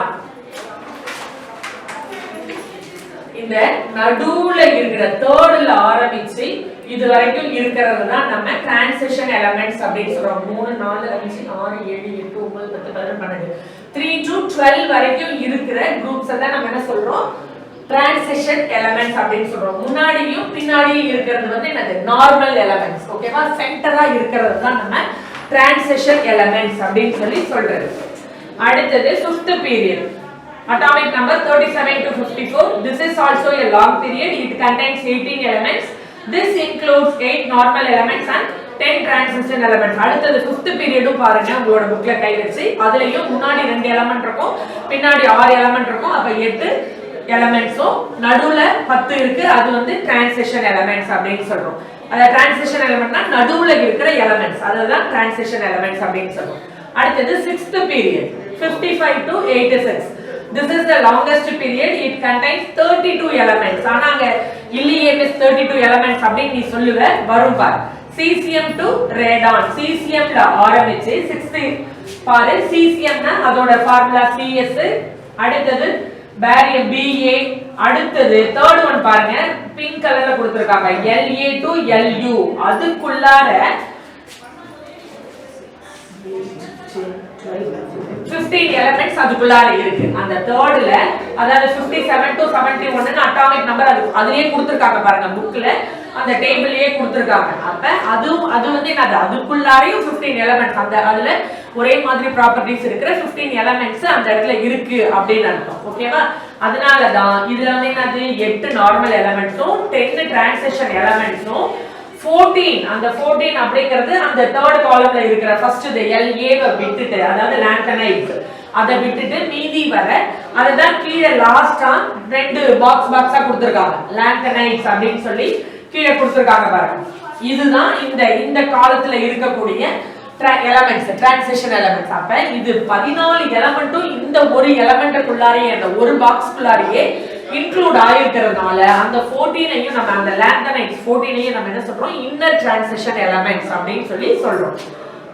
A: இந்த நடுவுல இருக்கிற தேர்ட்ல ஆரம்பிச்சு இது வரைக்கும் இருக்குறது தான் நம்ம டிரான்சிஷன் எலிமெண்ட்ஸ் அப்படி சொல்றோம். 3 4 5 6 7 8 9 10 11 12 3 to 12 வரைக்கும் இருக்கிற குரூப்ஸ் தான் நம்ம என்ன சொல்றோம், டிரான்சிஷன் எலிமெண்ட்ஸ் அப்படினு சொல்றோம். முன்னாடியும் பின்னாடியும் இருக்குறது வந்து என்னது நார்மல் எலிமெண்ட்ஸ். ஓகேவா? சென்டரா இருக்குறது தான் நம்ம டிரான்சிஷன் எலிமெண்ட்ஸ் அப்படினு சொல்லி சொல்றது. அடுத்தது 5th period. Atomic number 37 to 54. This is also a long period. It contains 18 elements. This includes 8 normal elements and 10 transition elements. அடுத்தது 5th periodum பாருங்க உங்களோட புக்ல கை வச்சு. அதுலயும் முன்னாடி 2 எலிமெண்ட் இருக்கும், பின்னாடி 6 எலிமெண்ட் இருக்கும். அப்ப 8 எலிமெண்ட்ஸும் நடுவுல 10 இருக்கு. அது வந்து டிரான்சிஷன் எலிமெண்ட்ஸ் அப்படினு சொல்றோம். அத டிரான்சிஷன் எலிமெண்ட்னா நடுவுல இருக்கிற எலிமெண்ட்ஸ், அதுதான் டிரான்சிஷன் எலிமெண்ட்ஸ் அப்படினு சொல்றோம். அடுத்தது 6th period 55 to 86. This is the longest period. It contains 32 elements. ஆனாங்க இல்லையே மிஸ் 32 elements அப்படி நீ சொல்லுவ வரும் பார். cesium to radon. cesiumல ஆரம்பிச்சு 6th பாரு. cesium னா அதோட ஃபார்முலா CS. அடுத்தது பேரியம் Ba. அடுத்தது third one பாருங்க பிங்க் கலர்ல கொடுத்திருக்காங்க La to Lu. அதுக்குள்ளார 15 elements அதுக்குள்ளார இருக்கு. அந்த தேர்ட்ல அதாவது 57 to 71 ன்னு அட்டாமிக் நம்பர் அதுலயே கொடுத்திருக்காங்க பாருங்க புக்ல, அந்த டேபிள்லயே கொடுத்திருக்காங்க. அப்ப அது வந்து என்னது அதுக்குள்ளாரையும் 15 elements, அந்த அதுல ஒரே மாதிரி ப்ராப்பர்ட்டீஸ் இருக்கிற 15 elements அந்த இடத்துல இருக்கு அப்படினு அர்த்தம். ஓகேவா? அதனால தான் இதுல வந்து என்னது 8 நார்மல் எலிமெண்ட்ஸும் 10 டிரான்சிஷன் எலிமெண்ட்ஸும் 14, அந்த 14 அப்படிங்கிறது அந்த தேர்ட் காலம்ல இருக்கிற ஃபர்ஸ்ட் தி La விட்டுட்டு, அதாவது லாண்டனைட்ஸ் அத விட்டுட்டு மீதி வர அதுதான் கீழே லாஸ்டா 2 பாக்ஸா கொடுத்திருக்காங்க. லாண்டனைட்ஸ் அப்படினு சொல்லி கீழே கொடுத்திருக்காங்க பாருங்க. இதுதான் இந்த காலத்துல இருக்கக்கூடிய எலிமெண்ட்ஸ், டிரான்சிஷன் எலிமெண்ட்ஸ். அப்ப இது 14 எலிமெண்ட்டும் இந்த ஒரு எலிமெண்ட்டுக்குள்ளாரையே அந்த ஒரு பாக்ஸ்க்குள்ளாரையே இன்க்ளூட் ஆயிருக்கிறதுனால அந்த 14ஐயும் நம்ம அந்த லாண்டனைட்ஸ் 14ஐயும் நம்ம என்ன சொல்றோம், இன்னர் டிரான்சிஷன் எலிமெண்ட்ஸ் அப்படினு சொல்லி சொல்றோம்.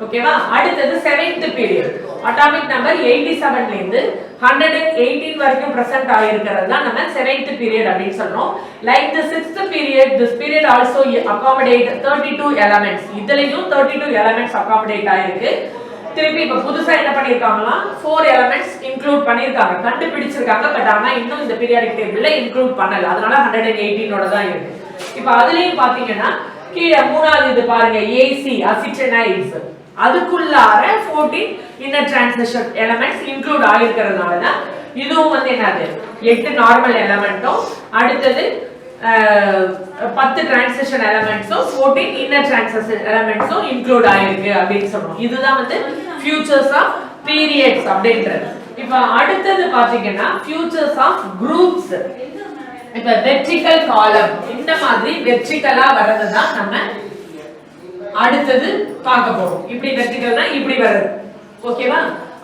A: ஓகேவா? அடுத்தது 7th period. அட்டாமிக் நம்பர் 87 ல இருந்து 118 வரைக்கும் பிரசன்ட் ஆயிருக்கிறது தான் நம்ம 7th period அப்படினு சொல்றோம். Like the 6th period, this period also accommodate 32 elements. இதுலயும் 32 elements accommodate ஆயிருக்கு. திருப்பி இப்ப புதுசா என்ன பண்ணிருக்காங்களா 4 எலிமெண்ட்ஸ் இன்க்ளூட் பண்ணிருக்காங்க, கண்டுபிடிச்சிருக்காங்க. பட் ஆனா இன்னும் இந்த பீரியாடிக் டேபிள்ல இன்க்ளூட் பண்ணல, அதனால 118 ஓட தான் இருக்கு. இப்ப அதுலயும் பாத்தீங்கன்னா கீழ மூணாவது இது பாருங்க AC அசிட்டனைட்ஸ், அதுக்குள்ளார 14 இன்னர் டிரான்சிஷன் எலிமெண்ட்ஸ் இன்க்ளூட் ஆயிருக்கிறதுனால தான் இதுவும் வந்து என்னது 8 நார்மல் எலிமெண்ட்டும் அடுத்தது 10 டிரான்சிஷன் எலிமெண்ட்ஸும் 14 இன்னர் டிரான்சிஷன் எலிமெண்ட்ஸும் இன்க்ளூட் ஆயிருக்கு அப்படின்னு சொல்றோம். இதுதான் வந்து ஃபியூச்சர்ஸ் ஆஃப் பீரியட்ஸ் அப்படின்றது. இப்போ அடுத்தது பாத்தீங்கன்னா ஃபியூச்சர்ஸ் ஆஃப் குரூப்ஸ். இப்ப வெர்டிகல் காலம் இந்த மாதிரி வெர்டிகலா வரது தான் நம்ம அடுத்தது பார்க்க போறோம். இப்படி வெர்டிகல்னா இப்படி வருது. ஓகேவா?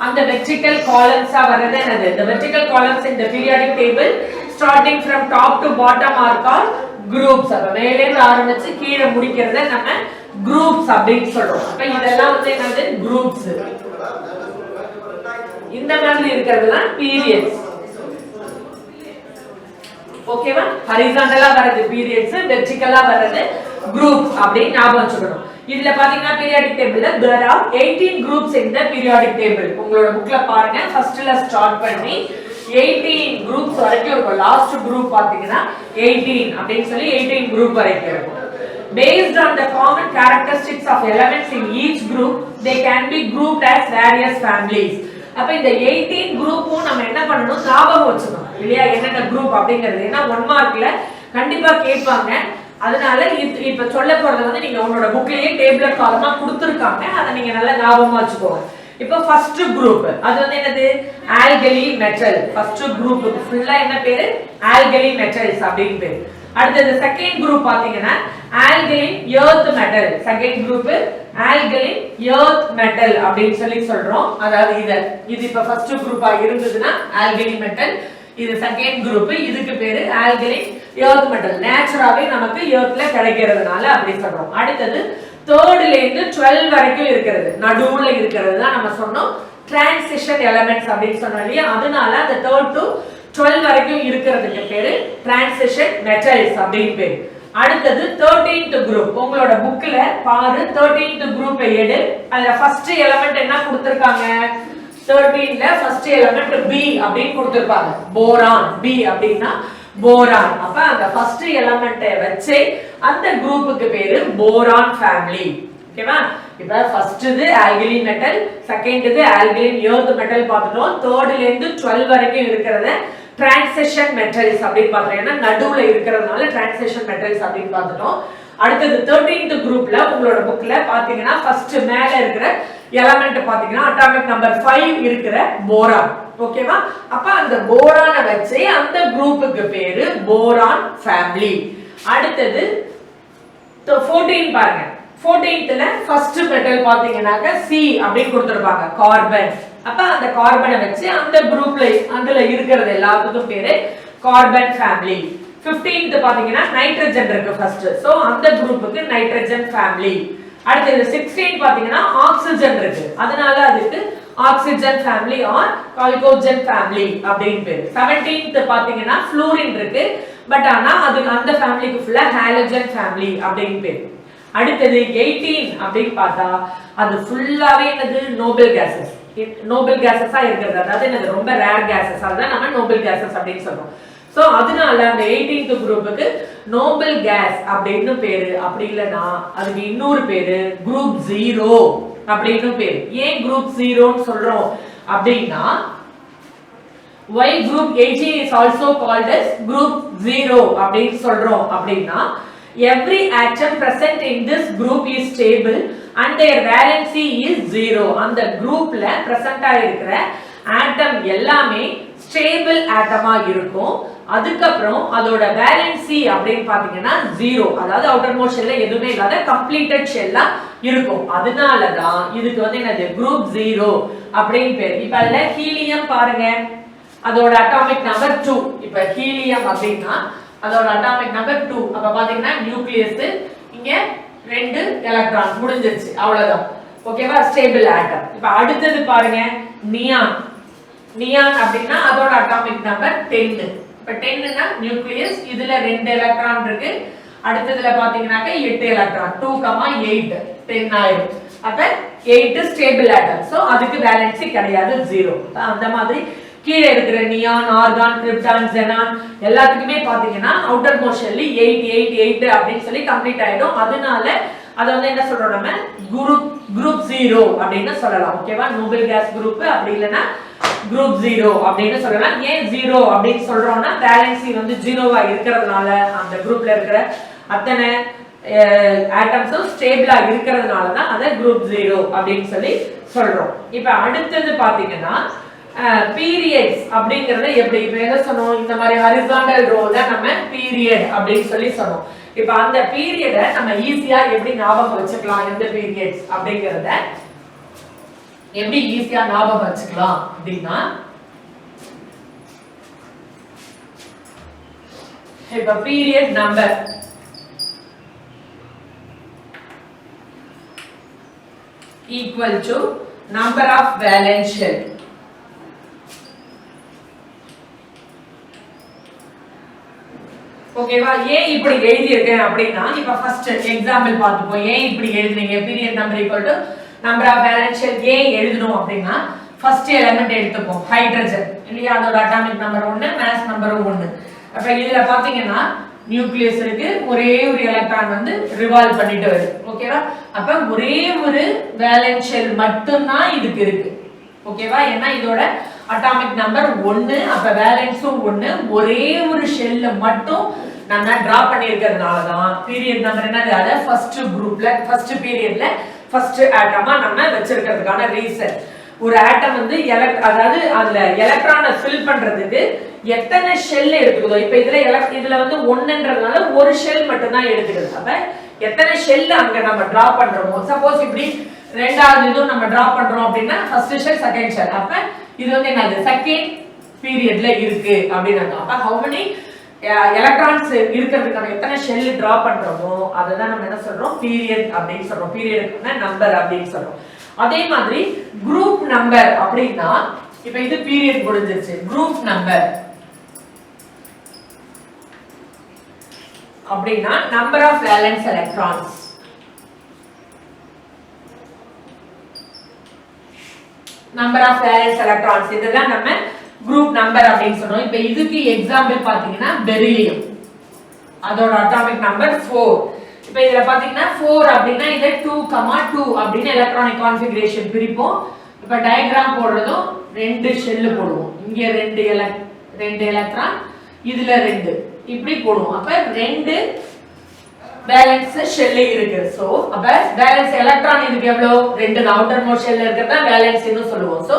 A: அந்த vertical columns வரது என்னது? The vertical columns in the periodic table starting from top to bottom are called groups. அப்ப மேலே இருந்து ஆரம்பிச்சு கீழே முடிக்கிறத நம்ம groups அப்படினு சொல்றோம். அப்ப இதெல்லாம் வந்து என்னது? groups. இந்த மாதிரி இருக்குறதெல்லாம் periods. ஓகேவா? ஹரிசாண்டலா வரது periods, வெர்டிகலா வரது groups அப்படி ஞாபகம் வச்சுக்கணும். இதுல பாத்தீங்கன்னா periodic tableல there are 18 groups in the periodic table. உங்களோட bookல பாருங்க ஃபர்ஸ்ட்ல ஸ்டார்ட் பண்ணி 18 groups வரைக்கும் இருக்கும். லாஸ்ட் group பாத்தீங்கன்னா 18 அப்படினு சொல்லி 18 group வரைக்கும் இருக்கும். Based on the common characteristics of elements in each group, they can be grouped as various families. அப்ப இந்த 18 குரூப்பும் நம்ம என்ன பண்ணனும்? ஞாபகம் வச்சுக்கணும். இல்லையா? என்னென்ன குரூப் அப்படிங்கிறது. ஏன்னா 1 மார்க்ல கண்டிப்பா கேட்பாங்க. அதனால இப்ப சொல்ல போறது வந்து நீங்க உங்களோட புக்லயே டேபிள் காலமா கொடுத்திருக்காங்க. அத நீங்க நல்லா ஞாபகமா வச்சுக்கோங்க. இப்போ ஃபர்ஸ்ட் குரூப் அது வந்து என்னது? Alkali metal. ஃபர்ஸ்ட் குரூப்புக்கு ஃபுல்லா என்ன பேரு? ஆல்கலி மெட்டல்ஸ் அப்படினு பேரு. அடுத்து செகண்ட் குரூப் பாத்தீங்கன்னா alkaline earth metal. Second group alkaline earth metal அப்படினு சொல்லி சொல்றோம். அதாவது இது இப்ப ஃபர்ஸ்ட் குரூப்பா இருந்ததுன்னா ஆல்கலி மெட்டல். இது செகண்ட் குரூப். இதுக்கு பேரு ஆல்கலின் எர்த் மெட்டல். நேச்சுரலாவே நமக்கு எர்த்ல கிடைக்கிறதுனால அப்படி சொல்றோம். அடுத்து தேர்ட்ல இருந்து 12 வரைக்கும் இருக்குது. நடுவுல இருக்கிறது தான் நம்ம சொன்னோம் டிரான்சிஷன் எலிமெண்ட்ஸ் அப்படினு சொன்னோம் இல்லையா? அதனால அந்த 3 to 12 வரைக்கும் இருக்கிறதுக்கு பேரு டிரான்சிஷன் மெட்டல்ஸ் அப்படினு பேரு. அடுத்து 13th குரூப். உங்களோட புக்ல பாரு 13th குரூப் எடு. அதுல ஃபர்ஸ்ட் எலிமெண்ட் என்ன கொடுத்திருக்காங்க? 13ல ஃபர்ஸ்ட் எலிமெண்ட் B அப்படினு கொடுத்திருப்பாங்க. போரான். B அப்படினா போரான். அப்ப அந்த ஃபர்ஸ்ட் எலிமெண்ட்டை வச்சு அந்த குரூப்புக்கு பேரு போரான் ஃபேமிலி. ஓகேவா? இப்ப ஃபர்ஸ்ட் இது ஆல்கலின் மெட்டல், செகண்ட் இது ஆல்கலின் எர்த் மெட்டல் பார்த்துட்டோம். தேர்ட்ல இருந்து 12 வரைக்கும் இருக்கிறத டிரான்சிஷன் மெட்டல்ஸ் அப்படி பார்த்துட்டோம். ஏன்னா நடுவுல இருக்கிறதுனால டிரான்சிஷன் மெட்டல்ஸ் அப்படின்னு பார்த்துட்டோம். அடுத்தது 13th குரூப்ல உங்களோட புக்ல பாத்தீங்கன்னா ஃபர்ஸ்ட் மேல இருக்கிற எலிமெண்ட் பாத்தீங்கன்னா அட்டாமிக் நம்பர் 5 இருக்கிற போரான். ஓகேவா? அப்ப அந்த போரானை வச்சு அந்த குரூப்புக்கு பேரு போரான் ஃபேமிலி. அடுத்தது 14 பாருங்க. 14th ஃபர்ஸ்ட் மெட்டல் பாத்தீங்கன்னாக்க C அப்படின்னு கொடுத்திருப்பாங்க, கார்பன். அப்ப அந்த கார்பனை வச்சு அந்த குரூப்ல அதுல இருக்கிறது எல்லாத்துக்கும் பேரு கார்பன் ஃபேமிலி. 15th பாத்தீங்கன்னா நைட்ரஜன் இருக்கு ஃபர்ஸ்ட். சோ அந்த குரூப்புக்கு நைட்ரஜன் ஃபேமிலி. அடுத்து 16 பாத்தீங்கன்னா ஆக்ஸிஜன் இருக்கு. அதனால அதுக்கு ஆக்ஸிஜன் ஃபேமிலி ஆர் கால்கோஜன் ஃபேமிலி அப்படினு பேரு. 17th பாத்தீங்கன்னா ஃப்ளூரின் இருக்கு. பட் ஆனா அது அந்த ஃபேமிலிக்கு ஃபுல்லா ஹாலோஜன் ஃபேமிலி அப்படினு பேரு. அடுத்து 18 அப்படினு பார்த்தா அது ஃபுல்லாவே என்னது? Nobel gases. நோபல் கேஸஸா இருக்குது. அதாவது என்னது? ரொம்ப ரேர் கேஸஸ். அதான் நம்ம நோபல் கேஸஸ் அப்படினு சொல்றோம். சோ அதனால அந்த 18th குரூப்புக்கு நோபல் கேஸ் அப்படின்னு பேரு. அப்படி இல்லனா அதுக்கு இன்னொரு பேரு குரூப் 0 அப்படின்னு பேரு. ஏன் குரூப் 0ன்னு சொல்றோம் அப்படின்னா why group 18 is also called as group 0 அப்படின்னு சொல்றோம் அப்படின்னா every atom present in this group is stable and their valency is 0. அந்த குரூப்ல present ஆயிருக்கிற ஆட்டம் எல்லாமே ஸ்டேபிள் ஆட்டமா இருக்கும். அதுக்கு அப்புறம் அதோட வேலன்சி அப்படினு பாத்தீங்கன்னா 0. அதாவது அவுட்டர் மோஸ்ட் ஷெல்ல எதுவுமே இல்லாத கம்ப்ளீட்டட் ஷெல்லா இருக்கும். அதனால தான் இதுக்கு வந்து என்னது? குரூப் 0 அப்படினு பேர். இப்ப அதுல ஹீலியம் பாருங்க. அதோட அட்டாமிக் நம்பர் 2. இப்ப ஹீலியம் அப்படினா அதோட அட்டாமிக் நம்பர் 2. அப்ப பாத்தீங்கன்னா நியூக்ளியஸ் இங்க 2 எலக்ட்ரான் முடிஞ்சிருச்சு. அவ்வளவுதான். ஓகேவா? ஸ்டேபிள் ஆட்டம். இப்ப அடுத்து பாருங்க நியான். நியான் அப்படினா அதோட அட்டாமிக் நம்பர் 10. இப்ப 10 னா நியூக்ளியஸ். இதுல 2 எலக்ட்ரான் இருக்கு. அடுத்ததுல பாத்தீங்கன்னாக்க 8 எலக்ட்ரான். 2,8 10 ஆயிரும். அப்ப 8 ஸ்டேபிள் ஆட்டம். சோ அதுக்கு வேலன்சி கிடையாது, 0. அந்த மாதிரி கீழே இருக்கிற நியான், ஆர்கான், கிரிப்டான், xenon எல்லாத்துக்குமே பாத்தீங்கன்னா அவுட்டர் மோஸ்ட் ஷெல் 8 8 8 அப்படினு சொல்லி கம்ப்ளீட் ஆயிடும். அதனால அத வந்து என்ன சொல்றோம்? நம்ம குரூப் 0 அப்படினு சொல்லலாம். ஓகேவா? நோபல் கேஸ் குரூப் அப்படி இல்லனா குரூப் 0 அப்படினு சொல்லலாம். ஏன் 0 அப்படினு சொல்றோம்னா வேலன்சி வந்து 0வா இருக்கிறதுனால அந்த குரூப்ல இருக்கிற அத்தனை ஆட்டம்ஸும் ஸ்டேபிளா இருக்கிறதுனால தான் அத குரூப் 0 அப்படினு சொல்லி சொல்றோம். இப்போ அடுத்து பாத்தீங்கன்னா பீரியட்ஸ் அப்படிங்கறத எப்படி இப்ப என்ன சொன்னோம்? இந்த மாதிரி ஹரிசாண்டல் ரோல நம்ம பீரியட் அப்படினு சொல்லி சொன்னோம். இப்போ அந்த பீரியடை நம்ம ஈஸியா எப்படி ஞாபகம் வச்சுக்கலாம்? எந்த பீரியட்ஸ் அப்படிங்கறத எப்படி ஈஸியா ஞாபகம் வச்சுக்கலாம் அப்படின்னா, இப்ப period number equal to number of valence shell. ஓகேவா? ஏன் இப்படி எழுதி இருக்கேன் அப்படின்னா, இப்ப ஃபர்ஸ்ட் எக்ஸாம்பிள் பார்த்துப்போம். ஏன் இப்படி எழுதுனீங்க? Period number equal to number of valence shell ஏன் எழுதணும் அப்படின்னா, ஃபர்ஸ்ட் எலிமெண்ட் எடுத்துப்போம், ஹைட்ரஜன் இல்லையா? அதோட அட்டாமிக் நம்பர் 1, மாஸ் நம்பரும் 1. அப்ப இதுல பாத்தீங்கன்னா நியூக்ளியஸ் இருக்கு, ஒரே ஒரு எலக்ட்ரான் வந்து ரிவால்வ் பண்ணிட்டு வருது. ஓகேவா? அப்ப ஒரே ஒரு வேலன்ஸ் ஷெல் மட்டும் தான் இதுக்கு இருக்கு. ஓகேவா? ஏன்னா இதோட அட்டாமிக் நம்பர் 1, அப்ப வேலன்ஸும் 1, ஒரே ஒரு ஷெல்ல மட்டும் நம்ம டிரா பண்ணியிருக்கிறதுனால தான் பீரியட் நம்பர் என்னது? அத ஃபர்ஸ்ட் குரூப்ல ஃபர்ஸ்ட் பீரியட்ல ஃபர்ஸ்ட் ஆட்டமா நம்ம வச்சிருக்கிறதுக்கான ரீசன். ஒரு ஆட்டம் வந்து அதாவது அதுல எலக்ட்ரானை ஃபில் பண்றதுக்கு எத்தனை ஷெல் எடுத்துக்குதோ, இப்ப இதுல வந்து 1ன்றதுனால ஒரு ஷெல் மட்டும் தான் எடுத்துக்குது. அப்ப எத்தனை ஷெல் அங்க நம்ம டிரா பண்றோமோ, சப்போஸ் இப்படி ரெண்டாவது இதுவும் நம்ம டிரா பண்றோம் அப்படின்னா ஃபர்ஸ்ட் ஷெல் செகண்ட் ஷெல், அப்ப இது வந்து என்னது? செகண்ட் பீரியட்ல இருக்கு அப்படின்னு அர்த்தம். அப்ப ஹவு மெனி எலக்ட்ரான்ஸ் இருக்கிறதுக்கான எத்தனை ஷெல் டிரா பண்றோமோ அதுதான் நம்ம என்ன சொல்றோம்? பீரியட் அப்படின்னு சொல்றோம். பீரியடுக்கான நம்பர் அப்படின்னு சொல்றோம். அதே மாதிரி குரூப் நம்பர் அப்படின்னா, இப்ப இது பீரியட் முடிஞ்சிருச்சு. குரூப் நம்பர் அப்படின்னா number of valence electrons. Number of valence electrons இதுதான் நம்ம குரூப் நம்பர் அப்படின்னு சொல்றோம். இப்ப இதுக்கு எக்ஸாம்பிள் பாத்தீங்கன்னா பெரிலியம், அதோட அட்டாமிக் நம்பர் 4. இப்ப இதுல பாத்தீங்கன்னா 4 அப்படின்னா இத 2,2 அப்படின்னு எலக்ட்ரானிக் கான்ஃபிகரேஷன் பிரிப்போம். இப்ப டயகிராம் போடுறதும் 2 ஷெல் போடுவோம். இங்க 2 எலக்ட்ரான், இதுல 2 இப்படி போடுவோம். அப்ப 2 வேலன்ஸ் ஷெல் இருக்கு. சோ அப்ப வேலன்ஸ் எலக்ட்ரான் இதுக்கு எவ்வளவு? 2 அவுட்டர் மோஸ்ட் ஷெல்ல இருக்கிறதா வேலன்ஸ்னு சொல்லுவோம். சோ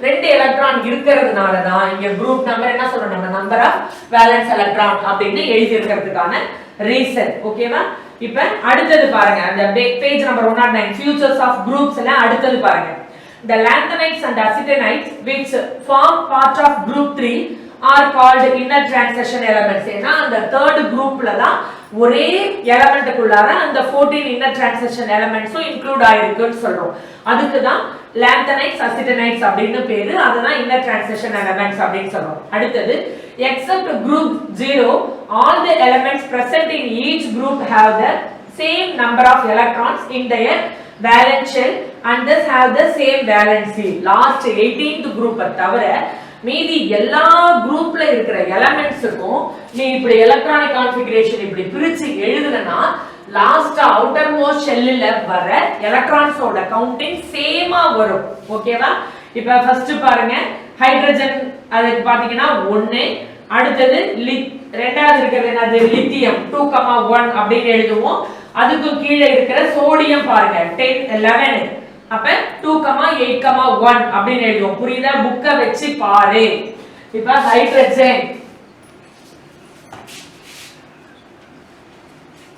A: 2 எலக்ட்ரான் இருக்கிறதுனால தான் இங்க குரூப் நம்பர் என்ன சொல்றோம்? நம்ம நம்பர் ஆஃப் வேலன்ஸ் எலக்ட்ரான் அப்படின்னு எழுதி இருக்கிறதுக்கான ரீசன். ஓகேவா? இப்ப அடுத்தது பாருங்க, அந்த page number 109 features of groups எல்லாம் அடுத்தது பாருங்க. The lanthanides and acetinides which form part of group 3 are called inner transition elements. ஏன்னா அந்த third groupல தான் ஒரே எலிமெண்ட்டுக்குள்ளார அந்த 14 inner transition elementsம் இன்க்ளூட் ஆயிருக்குன்னு சொல்றோம். அதுக்கு தான் lanthanides acetinides அப்படின்னு பேரு. அதுதான் inner transition elements அப்படின்னு சொல்றோம். அடுத்தது except group 0 all the elements present in each group have the same number of electrons in their valence shell and thus have the same valency. last 18th group தவிர மீதி எல்லா குரூப்ல இருக்கிற எலிமெண்ட்ஸ்க்கும் நீ இப்படி எலக்ட்ரானிக் கான்ஃபிகரேஷன் இப்படி பிரிச்சு எழுதுனா லாஸ்ட் அவுட்டர் மோஸ்ட் ஷெல்லில் வர எலக்ட்ரான்ஸோட கவுண்டிங் சேமா வரும். ஓகேவா? இப்ப ஃபர்ஸ்ட் பாருங்க, ஹைட்ரஜன் அதுக்கு பாத்தீங்கன்னா 1, அடுத்தது ரெண்டாவது இருக்கிறது என்னது? லித்தியம் 2,1 அப்படின்னு எழுதுவோம். அதுக்கு கீழே இருக்கிற சோடியம் பாருங்க 10, 11, அப்ப 2,8,1 அப்படின்னு எழுதுவோம். புரியுதா? புக்க வச்சு பாரு. இப்ப ஹைட்ரஜன்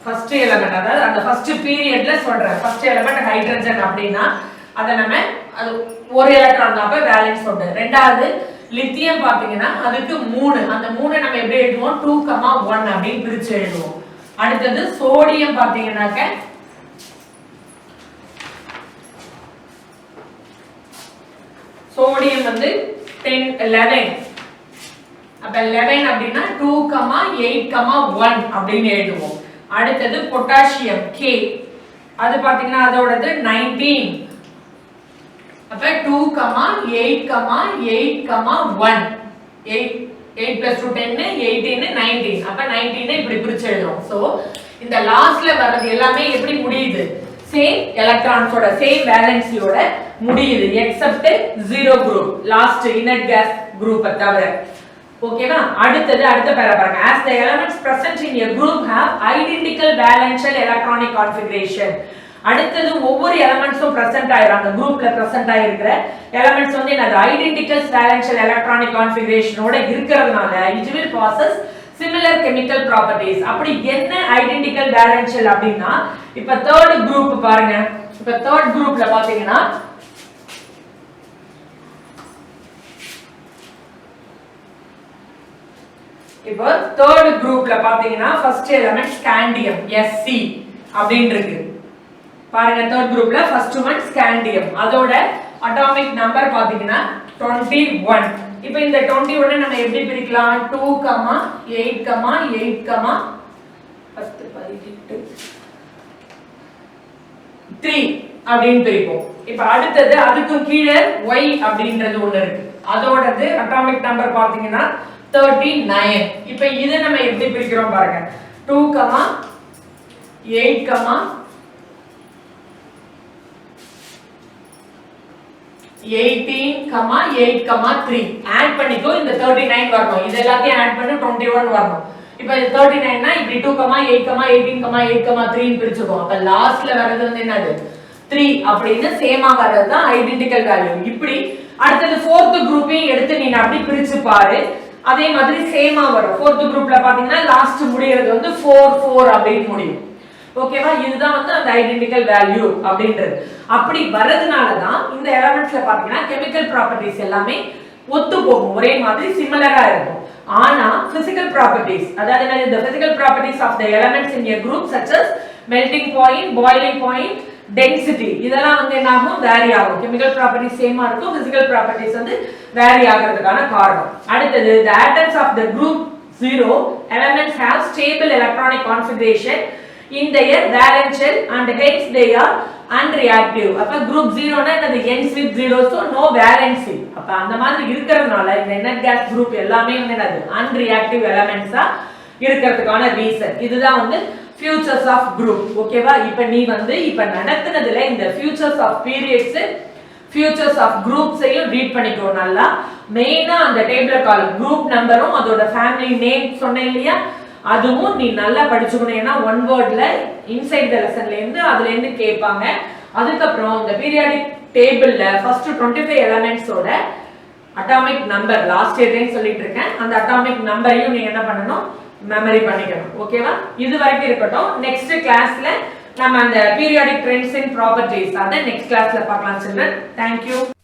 A: ஃபர்ஸ்ட் எலிமெண்ட், அதாவது அந்த ஃபர்ஸ்ட் பீரியட்ல சொல்றேன். ஃபர்ஸ்ட் எலிமெண்ட் ஹைட்ரஜன் அப்படின்னா அத நம்ம அது ஒரு எலக்ட்ரான் தான், அப்ப வேலன்ஸ் உண்டு. ரெண்டாவது லித்தியம் பாத்தீங்கன்னா அதுக்கு 3, அந்த 3 நம்ம எப்படி எழுதுவோம்? 2,1 அப்படின்னு பிரிச்சு எழுதுவோம். அடுத்தது சோடியம் பாத்தீங்கன்னாக்க சோடியம் வந்து 10, 11, அப்ப 11 அப்படின்னா 2,8,1 அப்படின்னு எழுதுவோம். அடுத்தது பொட்டாசியம் K, அது பாத்தீங்கன்னா அதோடது 19, அப்ப 2,8,8,1 8 plus 2 10 18 19, அப்ப 19 இப்படி பிரிச்சு எழுதுறோம். சோ இந்த லாஸ்ட்ல வர்றது எல்லாமே எப்படி முடியுது? சேம் எலக்ட்ரான்ஸோட சேம் வேலன்சியோட முடியுது, except 0 group last inert gas group தவிர. ஓகேவா? அடுத்தது அடுத்த பேரா பாருங்க. as the elements present in a group have identical valential electronic configuration. அடுத்தது ஒவ்வொரு எலிமெண்ட்ஸும் பிரசன்ட் ஆயிரும். அந்த குரூப்ல பிரசன்ட் ஆயிருக்கிற எலிமெண்ட்ஸ் வந்து என்னது? ஐடென்டிக்கல் வேலன்ஷியல் எலக்ட்ரானிக் கான்ஃபிகரேஷனோட இருக்கிறதுனால it will possess similar chemical properties. அப்படி என்ன ஐடென்டிக்கல் வேலன்ஷியல் அப்படின்னா, இப்ப தேர்ட் குரூப் பாருங்க. இப்ப தேர்ட் குரூப்ல பாத்தீங்கன்னா இப்போ தேர்ட் குரூப்ல பாத்தீங்கன்னா ஃபர்ஸ்ட் எலிமெண்ட் ஸ்காண்டியம் Sc அப்படினு இருக்கு பாருங்க தேர்ட் குரூப்ல ஃபர்ஸ்ட் ஒன் ஸ்காண்டியம் அதோட அட்டாமிக் நம்பர் பாத்தீங்கன்னா 21 இப்போ இந்த 21 நம்ம எப்படி பிரிக்கலாம் 2, 8, 8, ஃபர்ஸ்ட் 18 3 அப்படினு பிரிப்போம் இப்போ அடுத்து அதுக்கு கீழே y அப்படின்றது ஒன்னு இருக்கு அதோடது அட்டாமிக் நம்பர் பாத்தீங்கன்னா 39 இப்போ இத நம்ம எப்படி பிரிக்கிறோம் பாருங்க 2, 8, 18, 8, 3 ஆட் பண்ணிக்கோ இந்த 39 வரணும் இது எல்லாத்தையும் ஆட் பண்ணி 21 வரணும் இப்போ 39 னா இப்படி 2, 8, 18, 8, 3 ன்னு பிரிச்சுக்கோம் அப்ப லாஸ்ட்ல வரது வந்து என்னது 3 அப்படினு சேமா வரது தான் ஐடென்டிக்கல் வேல்யூ இப்படி அடுத்து fourth குரூப்பையும் எடுத்து நீ அப்படி பிரிச்சு பாரு அதே மாதிரி சேமா வரும் fourth குரூப்ல பாத்தீங்கன்னா லாஸ்ட் முடியிறது வந்து 4 4 அப்படினு முடியும் ஓகேவா இதுதான் வந்து அந்த ஐடென்டிக்கல் வேல்யூ அப்படின்றது அப்படி வரதுனால தான் இந்த எலிமெண்ட்ஸ்ல பாத்தீங்கன்னா கெமிக்கல் ப்ராப்பர்ட்டீஸ் எல்லாமே ஒத்து போகும் ஒரே மாதிரி சிமிலரா இருக்கும் ஆனா physical properties அதாவது the physical properties of the elements in a group such as melting point boiling point density இதெல்லாம் வந்து என்னாகும் வேரி ஆகும் chemical properties சேமா இருக்கும் physical properties வந்து வேரி ஆகிறதுக்கான காரணம் அடுத்து the atoms of the group 0 elements have stable electronic configuration in their valence shell and hence they are unreactive அப்ப group 0 னா அது ends with 0 so no valency அப்ப அந்த மாதிரி இருக்குறதுனால இந்த inert gas group எல்லாமே வந்து என்னது unreactive elements ஆ இருக்குறதுக்கான ரீசன் இதுதான் வந்து futures of group ஓகேவா இப்போ நீ வந்து இப்போ நடத்துனதுல இந்த futures of periods futures of groups ஐயும் ரீட் பண்ணிக்கோ நல்லா மெயினா அந்த டேபிள்ல காலம் group நம்பரும் அதோட ஃபேமிலி நேம் சொன்னேன் இல்லையா அதுவும் நீ நல்லா படிச்சுக்கணும் ஏன்னா ஒன் வேர்ட்ல இன்சைட் தி லெசன்ல இருந்து அதுல இருந்து கேட்பாங்க அதுக்கு அப்புறம் இந்த பீரியாடிக் டேபிள்ல ஃபர்ஸ்ட் 25 எலிமெண்ட்ஸ் ஓட அட்டாமிக் நம்பர் லாஸ்ட் இயர்லன்னு சொல்லிட்டு இருக்கேன் அந்த அட்டாமிக் நம்பரையும் நீ என்ன பண்ணனும் மெமரி பண்ணிக்கணும் ஓகேவா இது வரைக்கும் இருக்கட்டும் நெக்ஸ்ட் கிளாஸ்ல நம்ம அந்த பீரியாடிக் ட்ரெண்ட்ஸ் அண்ட் ப்ராப்பர்ட்டீஸ் அத நெக்ஸ்ட் கிளாஸ்ல பார்க்கலாம் children thank you